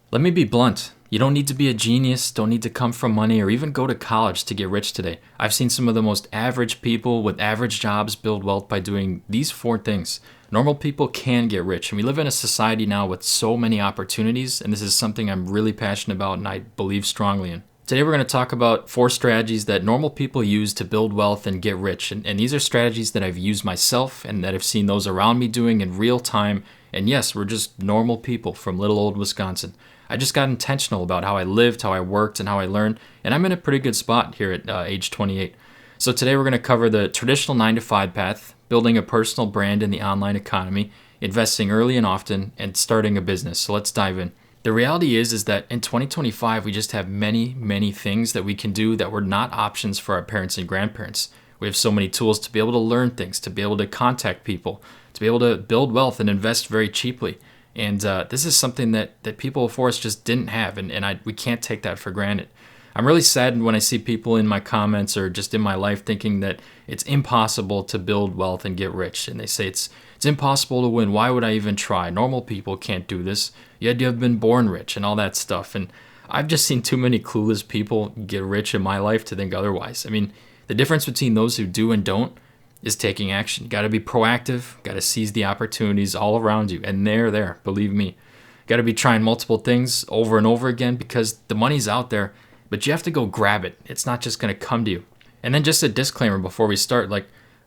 Let me be blunt. You don't need to be a genius, don't need to come from money, or even go to college to get rich today. I've seen some of the most average people with average jobs build wealth by doing these four things. Normal people can get rich, and we live in a society now with so many opportunities, and this is something I'm really passionate about and I believe strongly in. Today, we're going to talk about four strategies that normal people use to build wealth and get rich. And these are strategies that I've used myself and that I've seen those around me doing in real time. And yes, we're just normal people from little old Wisconsin. I just got intentional about how I lived, how I worked, and how I learned. And I'm in a pretty good spot here at age 28. So today, we're going to cover the traditional 9 to 5 path, building a personal brand in the online economy, investing early and often, and starting a business. So let's dive in. The reality is that in 2025 we just have many things that we can do that were not options for our parents and grandparents. We have so many tools to be able to learn things, to be able to contact people, to be able to build wealth and invest very cheaply. And this is something that people before us just didn't have, and we can't take that for granted. I'm really saddened when I see people in my comments or just in my life thinking that it's impossible to build wealth and get rich. And they say it's impossible to win. Why would I even try? Normal people can't do this. You had to have been born rich and all that stuff. And I've just seen too many clueless people get rich in my life to think otherwise. I mean, the difference between those who do and don't is taking action. You got to be proactive, got to seize the opportunities all around you. And they're there, believe me. Got to be trying multiple things over and over again because the money's out there, but you have to go grab it. It's not just going to come to you. And then just a disclaimer before we start,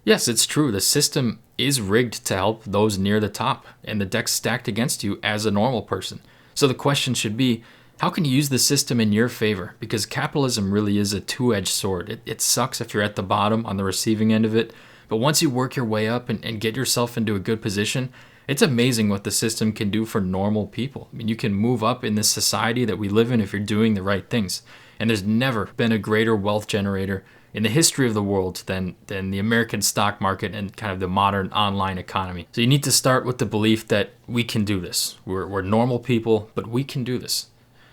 yes, it's true. The system is rigged to help those near the top, and the deck's stacked against you as a normal person. So the question should be, how can you use the system in your favor? Because capitalism really is a two-edged sword. It sucks if you're at the bottom on the receiving end of it, but once you work your way up and get yourself into a good position, it's amazing what the system can do for normal people. I mean, you can move up in this society that we live in if you're doing the right things. And there's never been a greater wealth generator in the history of the world than the American stock market and kind of the modern online economy. So you need to start with the belief that we can do this. We're normal people, but we can do this.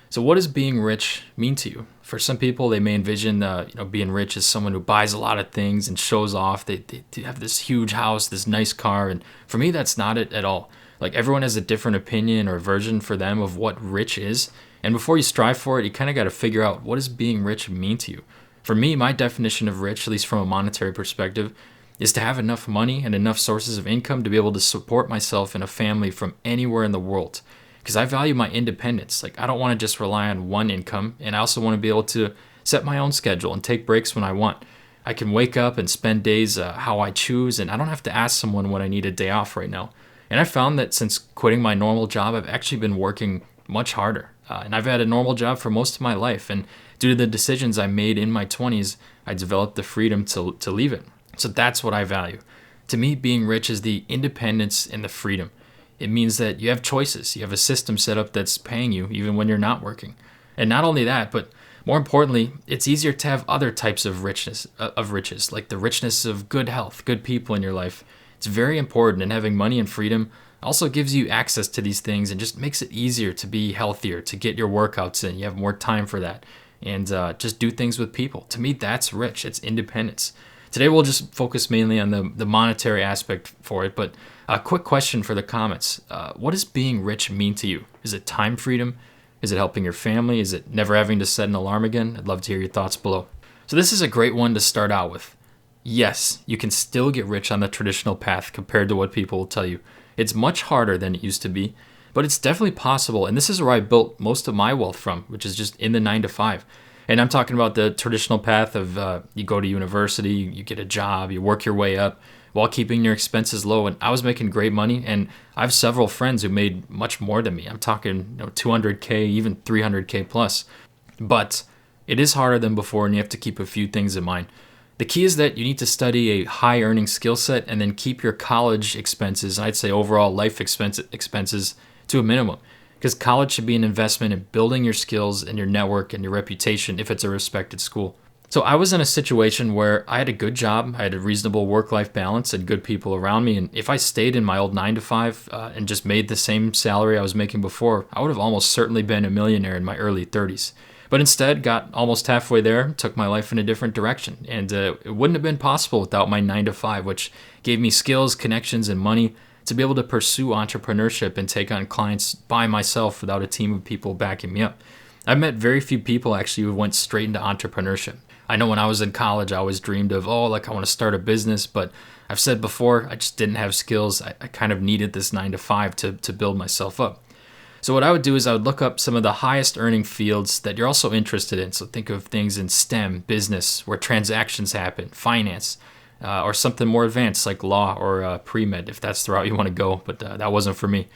So what does being rich mean to you? For some people, they may envision being rich as someone who buys a lot of things and shows off. They have this huge house, this nice car. And for me, that's not it at all. Like everyone has a different opinion or version for them of what rich is. And before you strive for it, you kind of got to figure out, what does being rich mean to you? For me, my definition of rich, at least from a monetary perspective, is to have enough money and enough sources of income to be able to support myself and a family from anywhere in the world. Because I value my independence. Like, I don't want to just rely on one income, and I also want to be able to set my own schedule and take breaks when I want. I can wake up and spend days how I choose, and I don't have to ask someone when I need a day off right now. And I found that since quitting my normal job, I've actually been working much harder. And I've had a normal job for most of my life. And due to the decisions I made in my 20s, I developed the freedom to leave it. So that's what I value. To me, being rich is the independence and the freedom. It means that you have choices. You have a system set up that's paying you even when you're not working. And not only that, but more importantly, it's easier to have other types of riches, like the richness of good health, good people in your life. It's very important, and having money and freedom also gives you access to these things and just makes it easier to be healthier, to get your workouts in. You have more time for that, and just do things with people. To me, that's rich. It's independence. Today, we'll just focus mainly on the monetary aspect for it, but a quick question for the comments. What does being rich mean to you? Is it time freedom? Is it helping your family? Is it never having to set an alarm again? I'd love to hear your thoughts below. So this is a great one to start out with. Yes, you can still get rich on the traditional path compared to what people will tell you. It's much harder than it used to be, but it's definitely possible. And this is where I built most of my wealth from, which is just in the 9 to 5. And I'm talking about the traditional path of you go to university, you get a job, you work your way up while keeping your expenses low. And I was making great money, and I have several friends who made much more than me. I'm talking 200K, even 300K plus. But it is harder than before, and you have to keep a few things in mind. The key is that you need to study a high earning skill set and then keep your college expenses, and I'd say overall life expenses to a minimum. Because college should be an investment in building your skills and your network and your reputation if it's a respected school. So I was in a situation where I had a good job, I had a reasonable work-life balance and good people around me. And if I stayed in my old 9 to 5 and just made the same salary I was making before, I would have almost certainly been a millionaire in my early 30s. But instead, got almost halfway there, took my life in a different direction. And it wouldn't have been possible without my 9 to 5, which gave me skills, connections, and money to be able to pursue entrepreneurship and take on clients by myself without a team of people backing me up. I've met very few people actually who went straight into entrepreneurship. I know when I was in college, I always dreamed of, oh, like I want to start a business, but I've said before, I just didn't have skills. I kind of needed this 9 to 5 to build myself up. So what I would do is I would look up some of the highest earning fields that you're also interested in. So think of things in STEM, business, where transactions happen, finance, or something more advanced like law or pre-med, if that's the route you want to go. But that wasn't for me.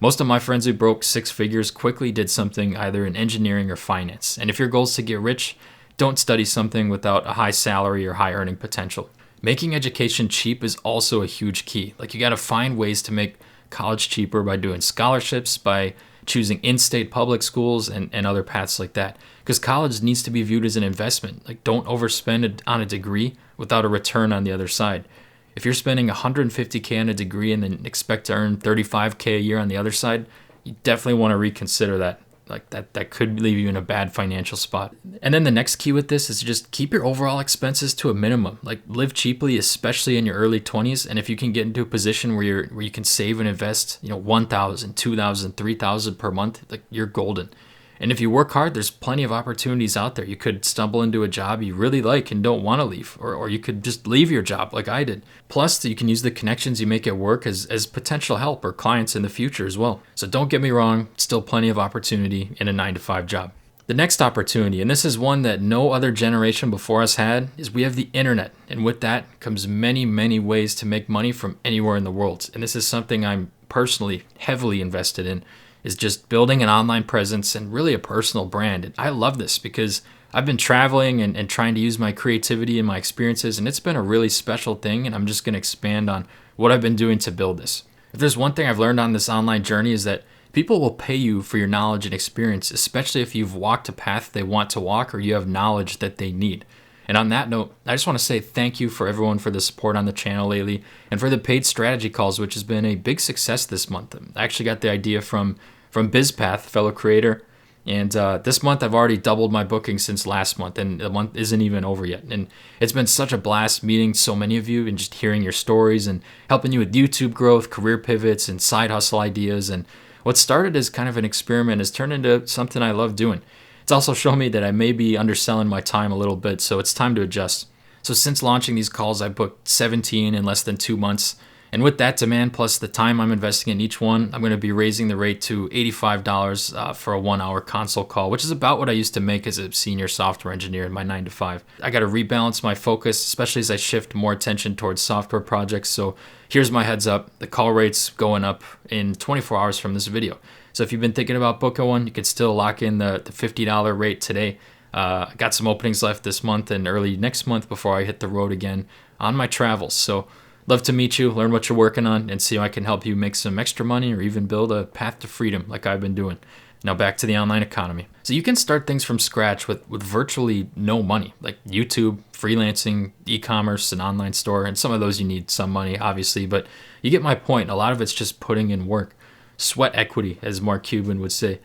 Most of my friends who broke 6 figures quickly did something either in engineering or finance. And if your goal is to get rich, don't study something without a high salary or high earning potential. Making education cheap is also a huge key. Like you got to find ways to make college cheaper by doing scholarships, by choosing in-state public schools and other paths like that. Because college needs to be viewed as an investment. Like don't overspend on a degree without a return on the other side. If you're spending $150K on a degree and then expect to earn $35K a year on the other side, you definitely want to reconsider that. Like that could leave you in a bad financial spot. And then the next key with this is just keep your overall expenses to a minimum. Like live cheaply, especially in your early 20s. And if you can get into a position where you can save and invest, $1,000, $2,000, $3,000 per month, like you're golden. And if you work hard, there's plenty of opportunities out there. You could stumble into a job you really like and don't want to leave, or you could just leave your job like I did. Plus, you can use the connections you make at work as potential help or clients in the future as well. So don't get me wrong, still plenty of opportunity in a 9 to 5 job. The next opportunity, and this is one that no other generation before us had, is we have the internet. And with that comes many, many ways to make money from anywhere in the world. And this is something I'm personally heavily invested in, is just building an online presence and really a personal brand. And I love this because I've been traveling and trying to use my creativity and my experiences, and it's been a really special thing, and I'm just going to expand on what I've been doing to build this. If there's one thing I've learned on this online journey is that people will pay you for your knowledge and experience, especially if you've walked a path they want to walk or you have knowledge that they need. And on that note, I just want to say thank you for everyone for the support on the channel lately and for the paid strategy calls, which has been a big success this month. I actually got the idea from BizPath, fellow creator, and this month I've already doubled my bookings since last month, and the month isn't even over yet. And it's been such a blast meeting so many of you and just hearing your stories and helping you with YouTube growth, career pivots, and side hustle ideas. And what started as kind of an experiment has turned into something I love doing. It's also shown me that I may be underselling my time a little bit, so it's time to adjust. So since launching these calls, I booked 17 in less than 2 months. And with that demand plus the time I'm investing in each one, I'm going to be raising the rate to $85 for a 1-hour consult call, which is about what I used to make as a senior software engineer in my 9 to 5. I got to rebalance my focus, especially as I shift more attention towards software projects. So here's my heads up. The call rate's going up in 24 hours from this video. So if you've been thinking about booking one, you could still lock in the $50 rate today. I got some openings left this month and early next month before I hit the road again on my travels. So love to meet you, learn what you're working on, and see how I can help you make some extra money or even build a path to freedom like I've been doing. Now back to the online economy. So you can start things from scratch with virtually no money, like YouTube, freelancing, e-commerce, an online store, and some of those you need some money, obviously, but you get my point. A lot of it's just putting in work. Sweat equity, as Mark Cuban would say.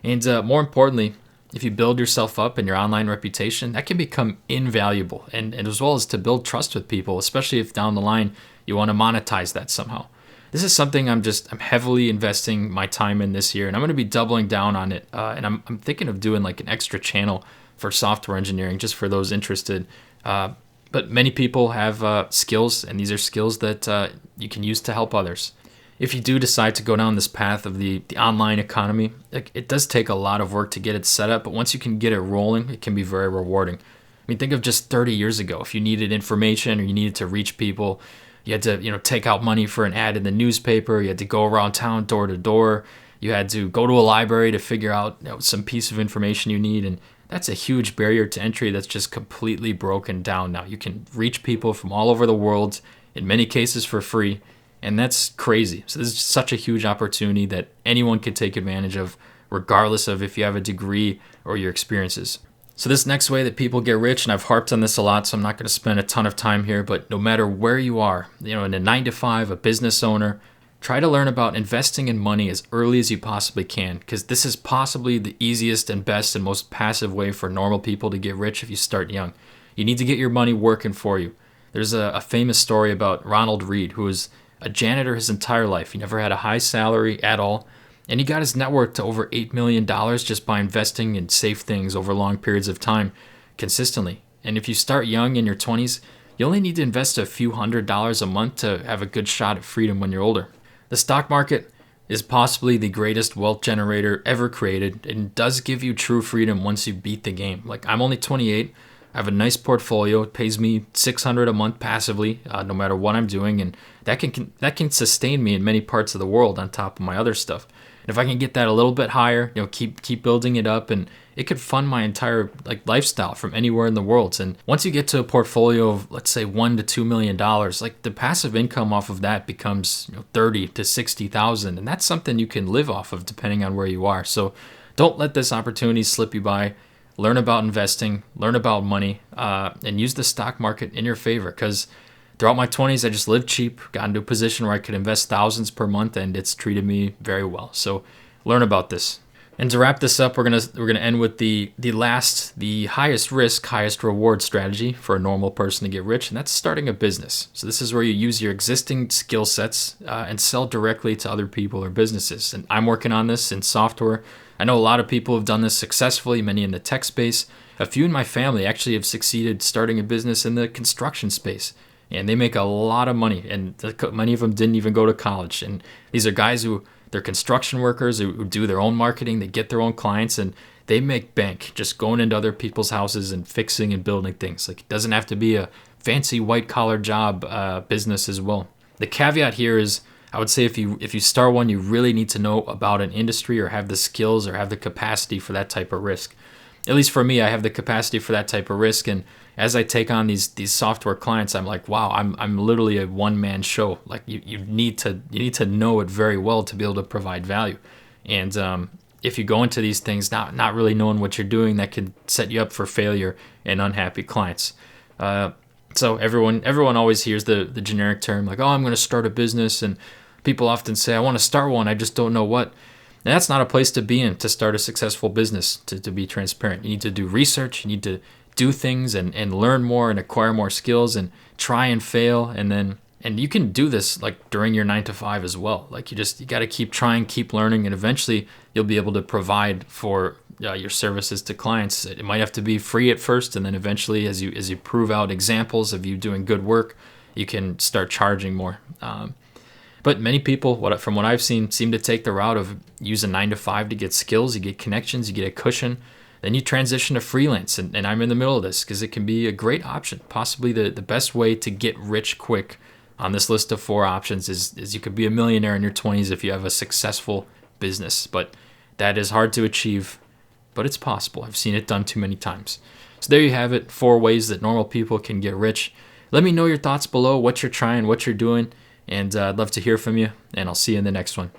And more importantly, if you build yourself up and your online reputation, that can become invaluable, and as well as to build trust with people, especially if down the line you want to monetize that somehow. This is something I'm heavily investing my time in this year, and I'm going to be doubling down on it. And I'm thinking of doing like an extra channel for software engineering just for those interested. But many people have skills, and these are skills that you can use to help others. If you do decide to go down this path of the online economy, it does take a lot of work to get it set up, but once you can get it rolling, it can be very rewarding. I mean, think of just 30 years ago. If you needed information or you needed to reach people, you had to, take out money for an ad in the newspaper. You had to go around town door to door. You had to go to a library to figure out some piece of information you need, and that's a huge barrier to entry that's just completely broken down now. You can reach people from all over the world, in many cases for free. And that's crazy. So this is such a huge opportunity that anyone can take advantage of, regardless of if you have a degree or your experiences. So this next way that people get rich, and I've harped on this a lot, so I'm not going to spend a ton of time here, but no matter where you are, in a 9 to 5, a business owner, try to learn about investing in money as early as you possibly can, because this is possibly the easiest and best and most passive way for normal people to get rich if you start young. You need to get your money working for you. There's a famous story about Ronald Read, who was a janitor his entire life. He never had a high salary at all. And he got his net worth to over $8 million just by investing in safe things over long periods of time consistently. And if you start young in your 20s, you only need to invest a few $100s a month to have a good shot at freedom when you're older. The stock market is possibly the greatest wealth generator ever created and does give you true freedom once you beat the game. Like, I'm only 28. I have a nice portfolio. It pays me $600 a month passively, no matter what I'm doing, and that can sustain me in many parts of the world on top of my other stuff. And if I can get that a little bit higher, keep building it up, and it could fund my entire lifestyle from anywhere in the world. And once you get to a portfolio of, let's say, $1 to $2 million, like, the passive income off of that becomes 30 to 60,000, and that's something you can live off of depending on where you are. So don't let this opportunity slip you by. Learn about investing, learn about money, and use the stock market in your favor. Because throughout my 20s, I just lived cheap, got into a position where I could invest thousands per month, and it's treated me very well. So learn about this. And to wrap this up, we're gonna end with the highest risk, highest reward strategy for a normal person to get rich, and that's starting a business. So this is where you use your existing skill sets and sell directly to other people or businesses. And I'm working on this in software. I know a lot of people have done this successfully, many in the tech space. A few in my family actually have succeeded starting a business in the construction space. And they make a lot of money, and many of them didn't even go to college. And these are guys they're construction workers who do their own marketing, they get their own clients, and they make bank just going into other people's houses and fixing and building things. Like, it doesn't have to be a fancy white-collar job business as well. The caveat here is, I would say if you start one, you really need to know about an industry or have the skills or have the capacity for that type of risk. At least for me, I have the capacity for that type of risk, and as I take on these software clients, I'm like, wow, I'm literally a one-man show. Like, you need to know it very well to be able to provide value. And if you go into these things not really knowing what you're doing, that could set you up for failure and unhappy clients. So everyone always hears the generic term like, oh, I'm going to start a business, and people often say, I want to start one, I just don't know what. And that's not a place to be in to start a successful business, to be transparent. You need to do research, you need to do things and learn more and acquire more skills and try and fail. And you can do this like during your 9 to 5 as well. Like, you got to keep trying, keep learning, and eventually you'll be able to provide for your services to clients. It might have to be free at first, and then eventually as you prove out examples of you doing good work, you can start charging more. But many people, from what I've seen, seem to take the route of using 9 to 5 to get skills, you get connections, you get a cushion, then you transition to freelance. And I'm in the middle of this because it can be a great option. Possibly the best way to get rich quick on this list of 4 options is you could be a millionaire in your 20s if you have a successful business. But that is hard to achieve, but it's possible. I've seen it done too many times. So there you have it, 4 ways that normal people can get rich. Let me know your thoughts below, what you're trying, what you're doing. And I'd love to hear from you, and I'll see you in the next one.